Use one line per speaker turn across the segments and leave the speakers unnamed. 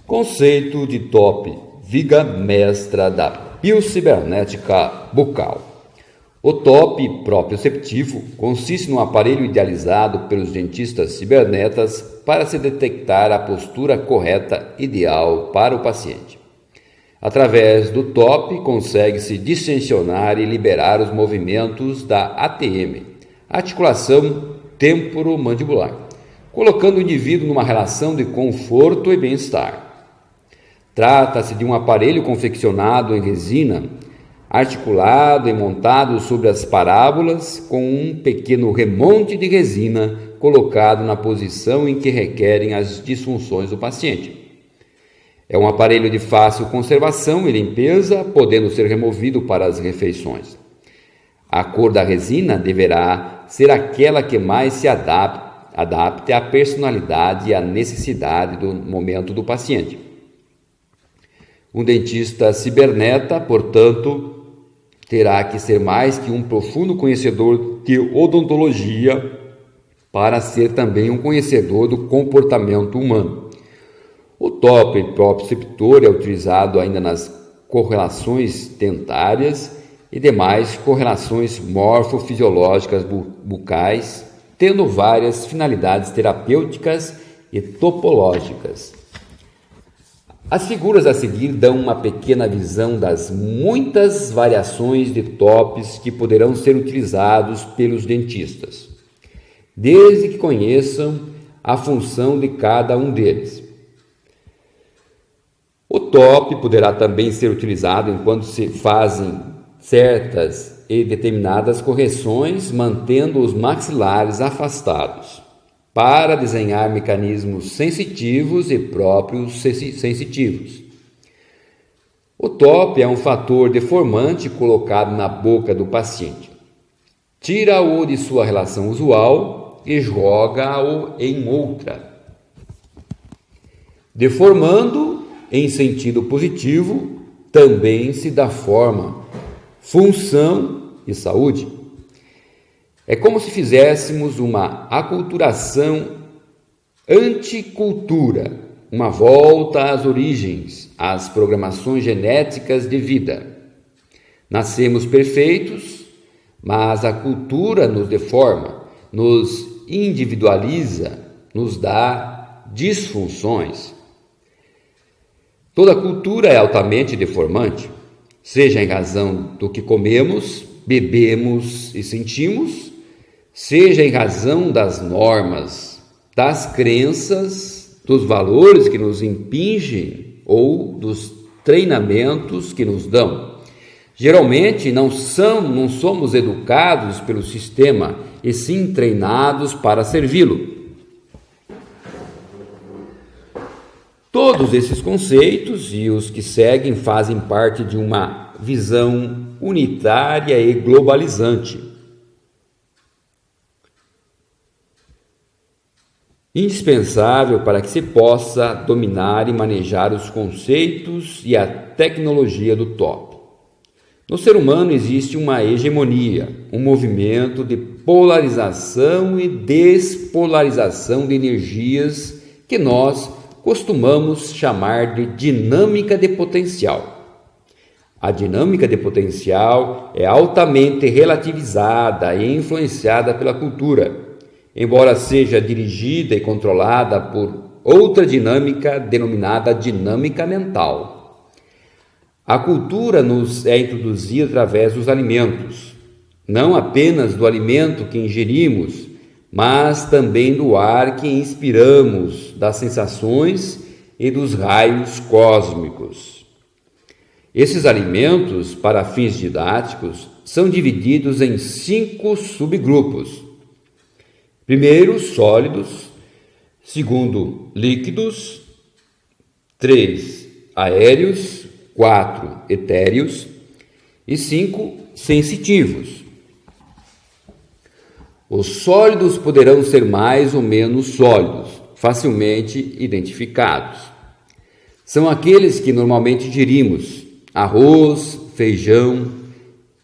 Conceito de TOP, viga mestra da biocibernética bucal. O TOP proprioceptivo consiste num aparelho idealizado pelos dentistas cibernetas para se detectar a postura correta ideal para o paciente. Através do TOP, consegue-se distensionar e liberar os movimentos da ATM, articulação temporomandibular, colocando o indivíduo numa relação de conforto e bem-estar. Trata-se de um aparelho confeccionado em resina, articulado e montado sobre as parábolas com um pequeno remonte de resina colocado na posição em que requerem as disfunções do paciente. É um aparelho de fácil conservação e limpeza, podendo ser removido para as refeições. A cor da resina deverá ser aquela que mais se adapte à personalidade e à necessidade do momento do paciente. Um dentista ciberneta, portanto, terá que ser mais que um profundo conhecedor de odontologia para ser também um conhecedor do comportamento humano. O TOP proprioceptor é utilizado ainda nas correlações dentárias e demais correlações morfofisiológicas bucais, tendo várias finalidades terapêuticas e topológicas. As figuras a seguir dão uma pequena visão das muitas variações de TOPs que poderão ser utilizados pelos dentistas, desde que conheçam a função de cada um deles. O TOP poderá também ser utilizado enquanto se fazem certas e determinadas correções, mantendo os maxilares afastados, para desenhar mecanismos sensitivos e próprios sensitivos. O TOP é um fator deformante colocado na boca do paciente. Tira-o de sua relação usual e joga-o em outra, deformando em sentido positivo, também se dá forma, função e saúde. É como se fizéssemos uma aculturação anticultura, uma volta às origens, às programações genéticas de vida. Nascemos perfeitos, mas a cultura nos deforma, nos individualiza, nos dá disfunções. Toda cultura é altamente deformante, seja em razão do que comemos, bebemos e sentimos, seja em razão das normas, das crenças, dos valores que nos impingem ou dos treinamentos que nos dão. Geralmente não somos educados pelo sistema, e sim treinados para servi-lo. Todos esses conceitos e os que seguem fazem parte de uma visão unitária e globalizante, indispensável para que se possa dominar e manejar os conceitos e a tecnologia do TOP. No ser humano existe uma hegemonia, um movimento de polarização e despolarização de energias que nós costumamos chamar de dinâmica de potencial. A dinâmica de potencial é altamente relativizada e influenciada pela cultura, embora seja dirigida e controlada por outra dinâmica denominada dinâmica mental. A cultura nos é introduzida através dos alimentos, não apenas do alimento que ingerimos, mas também do ar que inspiramos, das sensações e dos raios cósmicos. Esses alimentos, para fins didáticos, são divididos em 5 subgrupos. Primeiro, sólidos. Segundo, líquidos. 3, aéreos. 4, etéreos. E 5, sensitivos. Os sólidos poderão ser mais ou menos sólidos, facilmente identificados. São aqueles que normalmente ingerimos: arroz, feijão,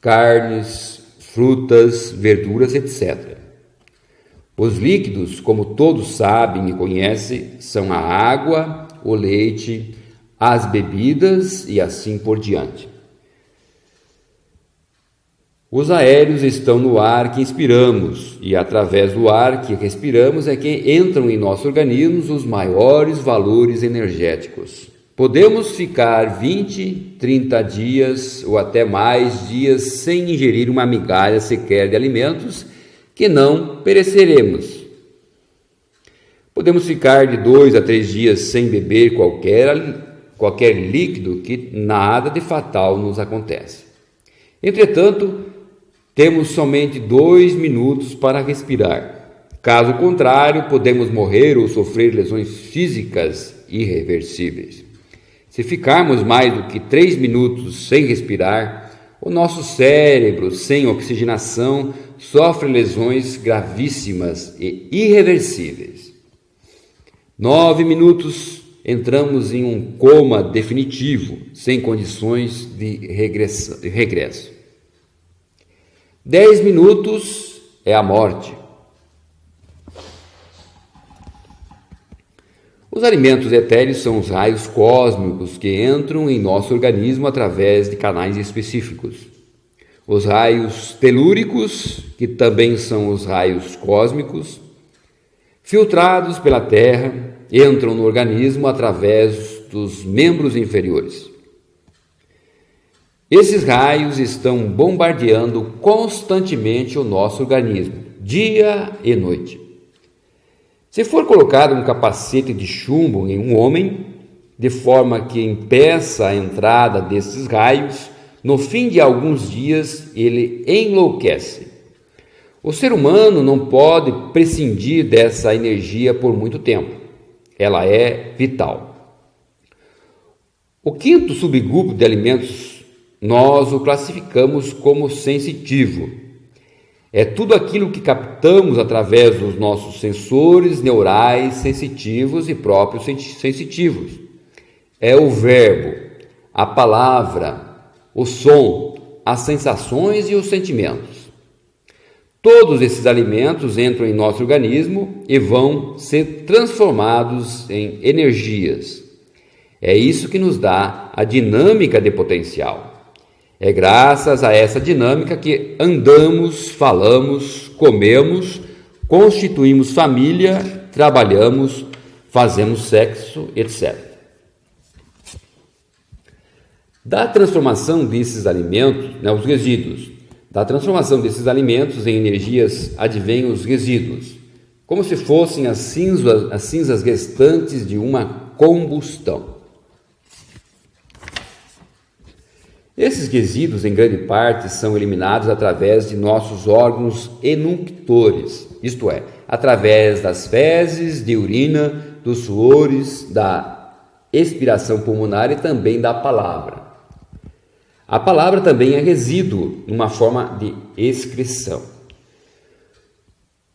carnes, frutas, verduras, etc. Os líquidos, como todos sabem e conhecem, são a água, o leite, as bebidas e assim por diante. Os aéreos estão no ar que inspiramos, e através do ar que respiramos é que entram em nosso organismo os maiores valores energéticos. Podemos ficar 20, 30 dias ou até mais dias sem ingerir uma migalha sequer de alimentos que não pereceremos. Podemos ficar de 2 a 3 dias sem beber qualquer líquido que nada de fatal nos acontece. Entretanto, temos somente 2 minutos para respirar. Caso contrário, podemos morrer ou sofrer lesões físicas irreversíveis. Se ficarmos mais do que 3 minutos sem respirar, o nosso cérebro, sem oxigenação, sofre lesões gravíssimas e irreversíveis. 9 minutos, entramos em um coma definitivo, sem condições de regresso. 10 minutos é a morte. Os alimentos etéreos são os raios cósmicos que entram em nosso organismo através de canais específicos. Os raios telúricos, que também são os raios cósmicos, filtrados pela Terra, entram no organismo através dos membros inferiores. Esses raios estão bombardeando constantemente o nosso organismo, dia e noite. Se for colocado um capacete de chumbo em um homem, de forma que impeça a entrada desses raios, no fim de alguns dias ele enlouquece. O ser humano não pode prescindir dessa energia por muito tempo. Ela é vital. O quinto subgrupo de alimentos nós o classificamos como sensitivo. É tudo aquilo que captamos através dos nossos sensores neurais sensitivos e próprios sensitivos. É o verbo, a palavra, o som, as sensações e os sentimentos. Todos esses alimentos entram em nosso organismo e vão ser transformados em energias. É isso que nos dá a dinâmica de potencial. É graças a essa dinâmica que andamos, falamos, comemos, constituímos família, trabalhamos, fazemos sexo, etc. Da transformação desses alimentos, os resíduos, da transformação desses alimentos em energias advêm os resíduos, como se fossem as cinzas restantes de uma combustão. Esses resíduos, em grande parte, são eliminados através de nossos órgãos enunctores, isto é, através das fezes, de urina, dos suores, da expiração pulmonar e também da palavra. A palavra também é resíduo, uma forma de excreção.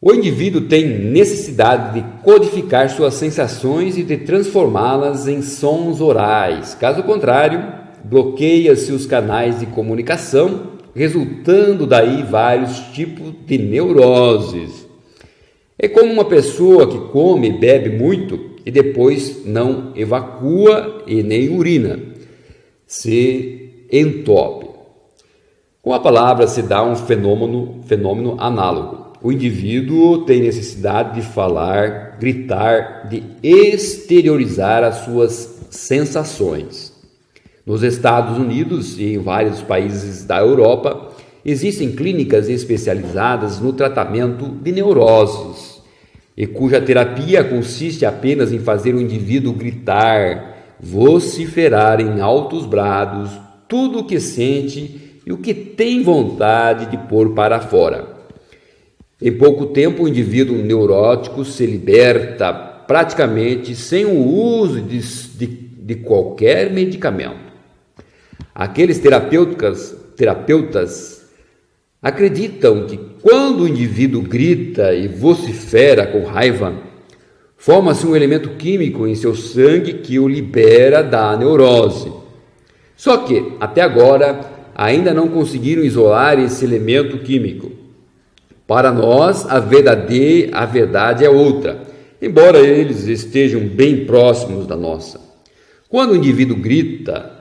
O indivíduo tem necessidade de codificar suas sensações e de transformá-las em sons orais. Caso contrário, bloqueia-se os canais de comunicação, resultando daí vários tipos de neuroses. É como uma pessoa que come e bebe muito e depois não evacua e nem urina, se entope. Com a palavra se dá um fenômeno análogo. O indivíduo tem necessidade de falar, gritar, de exteriorizar as suas sensações. Nos Estados Unidos e em vários países da Europa, existem clínicas especializadas no tratamento de neuroses, e cuja terapia consiste apenas em fazer o indivíduo gritar, vociferar em altos brados tudo o que sente e o que tem vontade de pôr para fora. Em pouco tempo, o indivíduo neurótico se liberta praticamente sem o uso de qualquer medicamento. Aqueles terapeutas acreditam que quando o indivíduo grita e vocifera com raiva, forma-se um elemento químico em seu sangue que o libera da neurose. Só que, até agora, ainda não conseguiram isolar esse elemento químico. Para nós, a verdade é outra. embora eles estejam bem próximos da nossa. Quando o indivíduo grita,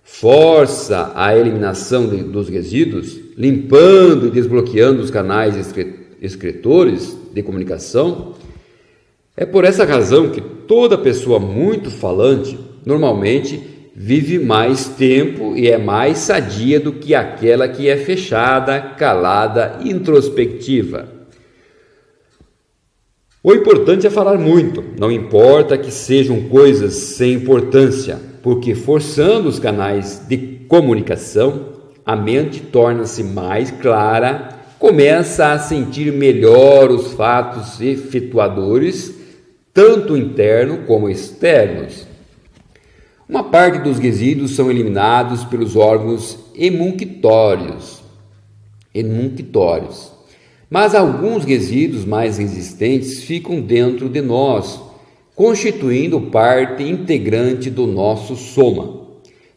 força a eliminação dos resíduos, limpando e desbloqueando os canais excretores de comunicação, é por essa razão que toda pessoa muito falante normalmente vive mais tempo e é mais sadia do que aquela que é fechada, calada e introspectiva. O importante é falar muito, não importa que sejam coisas sem importância, porque forçando os canais de comunicação, a mente torna-se mais clara, começa a sentir melhor os fatos efetuadores, tanto internos como externos. Uma parte dos resíduos são eliminados pelos órgãos emunctórios, mas alguns resíduos mais resistentes ficam dentro de nós, constituindo parte integrante do nosso soma.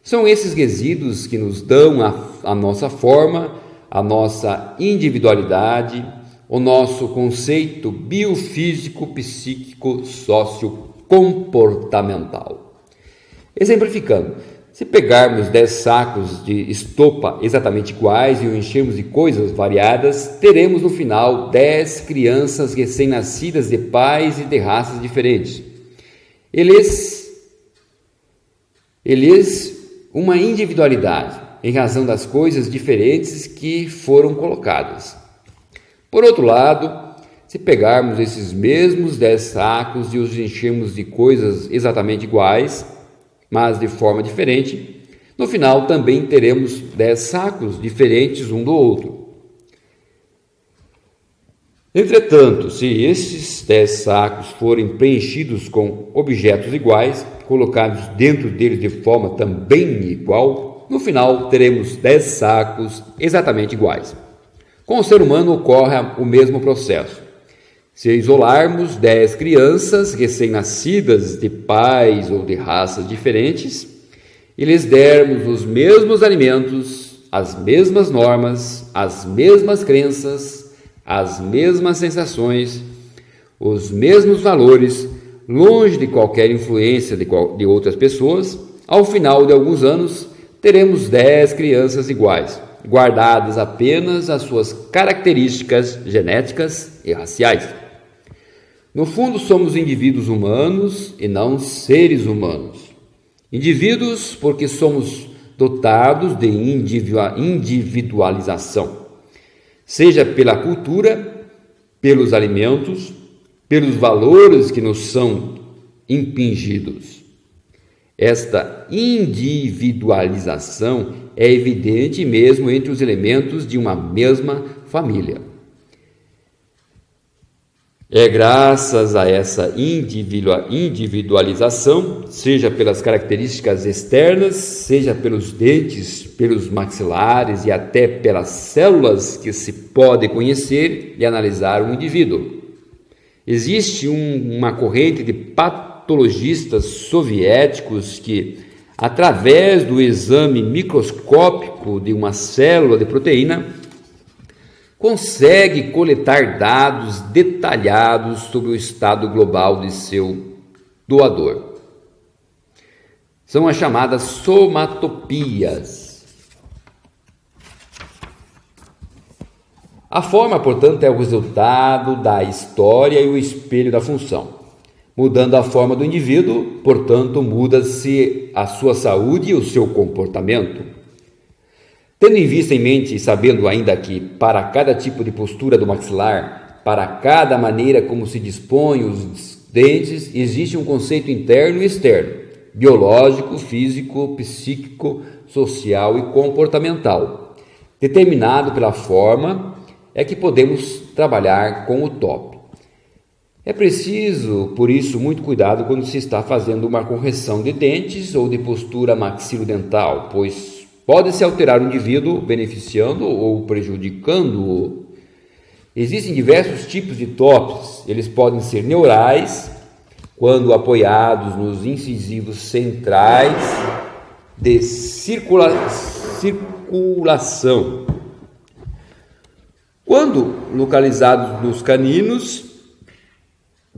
São esses resíduos que nos dão a nossa forma, a nossa individualidade, o nosso conceito biofísico, psíquico, sociocomportamental. Exemplificando, se pegarmos 10 sacos de estopa exatamente iguais e o enchermos de coisas variadas, teremos no final 10 crianças recém-nascidas de pais e de raças diferentes. Eles uma individualidade em razão das coisas diferentes que foram colocadas. Por outro lado, se pegarmos esses mesmos 10 sacos e os enchermos de coisas exatamente iguais, mas de forma diferente, no final também teremos 10 sacos diferentes um do outro. Entretanto, se esses 10 sacos forem preenchidos com objetos iguais, colocados dentro deles de forma também igual, no final teremos 10 sacos exatamente iguais. Com o ser humano ocorre o mesmo processo. Se isolarmos 10 crianças recém-nascidas de pais ou de raças diferentes e lhes dermos os mesmos alimentos, as mesmas normas, as mesmas crenças, as mesmas sensações, os mesmos valores, longe de qualquer influência de outras pessoas, ao final de alguns anos teremos 10 crianças iguais, guardadas apenas as suas características genéticas e raciais. No fundo, somos indivíduos humanos e não seres humanos. Indivíduos porque somos dotados de individualização, seja pela cultura, pelos alimentos, pelos valores que nos são impingidos. Esta individualização é evidente mesmo entre os elementos de uma mesma família. É graças a essa individualização, seja pelas características externas, seja pelos dentes, pelos maxilares e até pelas células que se pode conhecer e analisar um indivíduo. Existe uma corrente de patologistas soviéticos que, através do exame microscópico de uma célula de proteína, consegue coletar dados detalhados sobre o estado global de seu doador. São as chamadas somatopias. A forma, portanto, é o resultado da história e o espelho da função. Mudando a forma do indivíduo, portanto, muda-se a sua saúde e o seu comportamento. Tendo em vista em mente e sabendo ainda que, para cada tipo de postura do maxilar, para cada maneira como se dispõem os dentes, existe um conceito interno e externo, biológico, físico, psíquico, social e comportamental. Determinado pela forma, é que podemos trabalhar com o top. É preciso, por isso, muito cuidado quando se está fazendo uma correção de dentes ou de postura maxilodental, pois pode-se alterar o indivíduo, beneficiando ou prejudicando-o. Existem diversos tipos de tops. Eles podem ser neurais, quando apoiados nos incisivos centrais de circulação. Quando localizados nos caninos,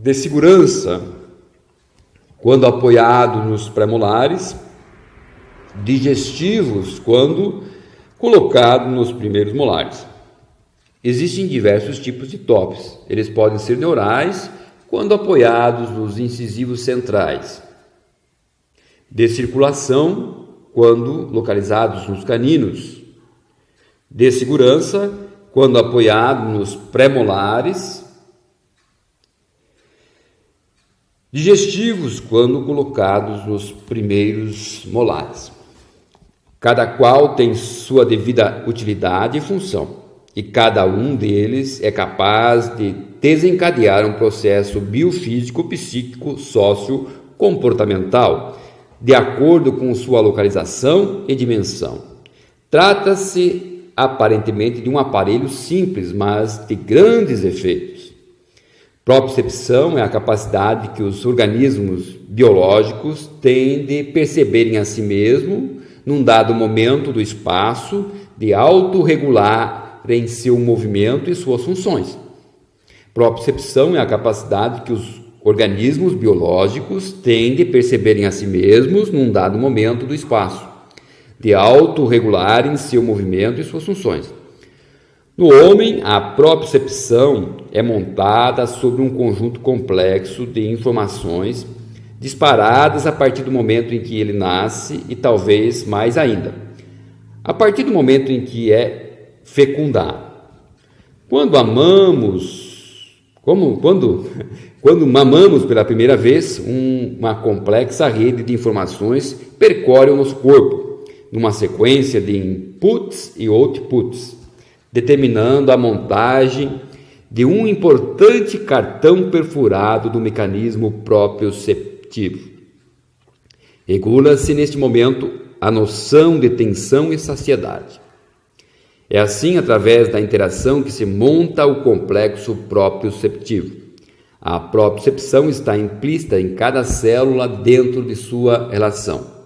de segurança quando apoiado nos premolares, digestivos quando colocado nos primeiros molares. Existem diversos tipos de TOPs. Eles podem ser neurais quando apoiados nos incisivos centrais, de circulação quando localizados nos caninos, de segurança quando apoiado nos premolares, digestivos quando colocados nos primeiros molares. Cada qual tem sua devida utilidade e função, e cada um deles é capaz de desencadear um processo biofísico, psíquico, sócio-comportamental, de acordo com sua localização e dimensão. Trata-se aparentemente de um aparelho simples, mas de grandes efeitos. Propriocepção é a capacidade que os organismos biológicos têm de perceberem a si mesmo num dado momento do espaço, de autorregularem seu movimento e suas funções. Propriocepção é a capacidade que os organismos biológicos têm de perceberem a si mesmos num dado momento do espaço, de autorregularem seu movimento e suas funções. No homem, a propriocepção é montada sobre um conjunto complexo de informações disparadas a partir do momento em que ele nasce e talvez mais ainda, a partir do momento em que é fecundado. Quando mamamos pela primeira vez, uma complexa rede de informações percorre o nosso corpo, numa sequência de inputs e outputs, determinando a montagem de um importante cartão perfurado do mecanismo proprioceptivo. Regula-se neste momento a noção de tensão e saciedade. É assim, através da interação, que se monta o complexo proprioceptivo. A propriocepção está implícita em cada célula dentro de sua relação.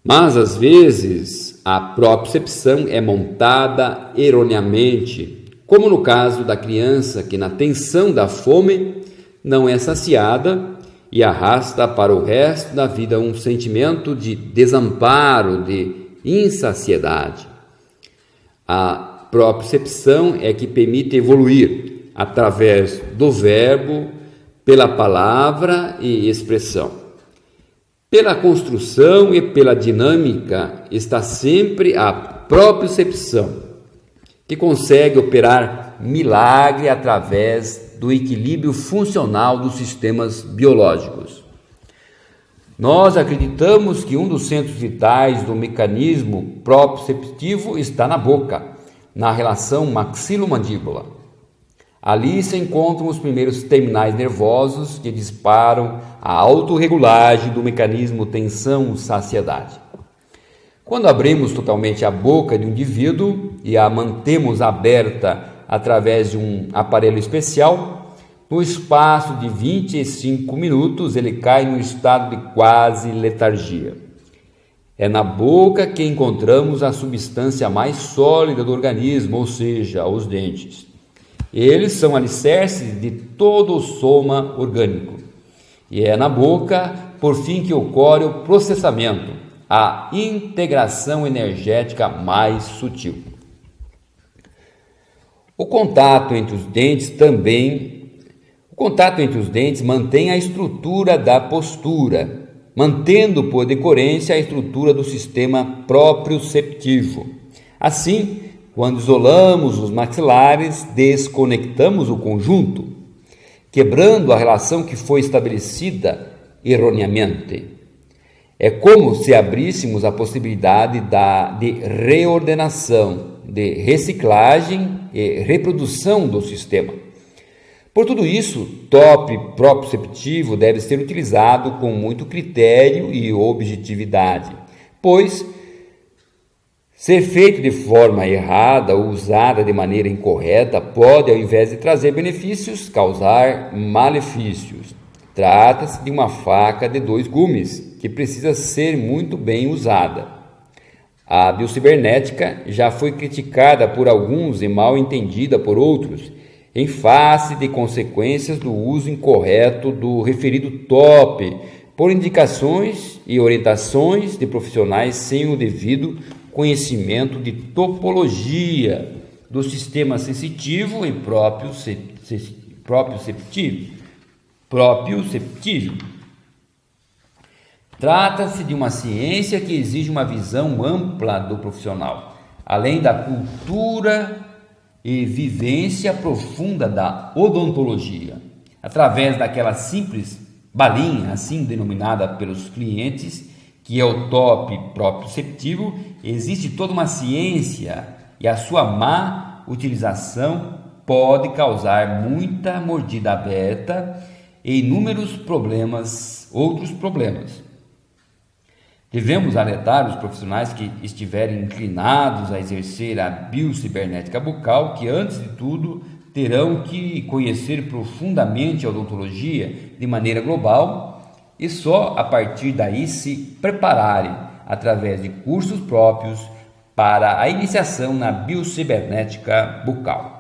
Mas, às vezes, a propriocepção é montada erroneamente, como no caso da criança que, na tensão da fome, não é saciada e arrasta para o resto da vida um sentimento de desamparo, de insaciedade. A propriocepção é que permite evoluir através do verbo, pela palavra e expressão. Pela construção e pela dinâmica está sempre a propriocepção, que consegue operar milagre através do equilíbrio funcional dos sistemas biológicos. Nós acreditamos que um dos centros vitais do mecanismo proprioceptivo está na boca, na relação maxilo-mandíbula. Ali se encontram os primeiros terminais nervosos que disparam a autorregulagem do mecanismo tensão-saciedade. Quando abrimos totalmente a boca de um indivíduo e a mantemos aberta através de um aparelho especial, no espaço de 25 minutos ele cai no estado de quase letargia. É na boca que encontramos a substância mais sólida do organismo, ou seja, os dentes. Eles são alicerces de todo o soma orgânico. E é na boca, por fim, que ocorre o processamento, a integração energética mais sutil. O contato entre os dentes mantém a estrutura da postura, mantendo por decorrência a estrutura do sistema proprioceptivo. Assim, quando isolamos os maxilares, desconectamos o conjunto, quebrando a relação que foi estabelecida erroneamente. É como se abríssemos a possibilidade de reordenação, de reciclagem e reprodução do sistema. Por tudo isso, TOP proprioceptivo deve ser utilizado com muito critério e objetividade, pois ser feito de forma errada ou usada de maneira incorreta pode, ao invés de trazer benefícios, causar malefícios. Trata-se de uma faca de dois gumes, que precisa ser muito bem usada. A biocibernética já foi criticada por alguns e mal entendida por outros, em face de consequências do uso incorreto do referido TOP, por indicações e orientações de profissionais sem o devido conhecimento de topologia do sistema sensitivo e proprioceptivo. Trata-se de uma ciência que exige uma visão ampla do profissional, além da cultura e vivência profunda da odontologia. Através daquela simples balinha, assim denominada pelos clientes, que é o TOP proprioceptivo, existe toda uma ciência e a sua má utilização pode causar muita mordida aberta e inúmeros outros problemas. Devemos alertar os profissionais que estiverem inclinados a exercer a biocibernética bucal que, antes de tudo, terão que conhecer profundamente a odontologia de maneira global e só a partir daí se prepararem através de cursos próprios para a iniciação na biocibernética bucal.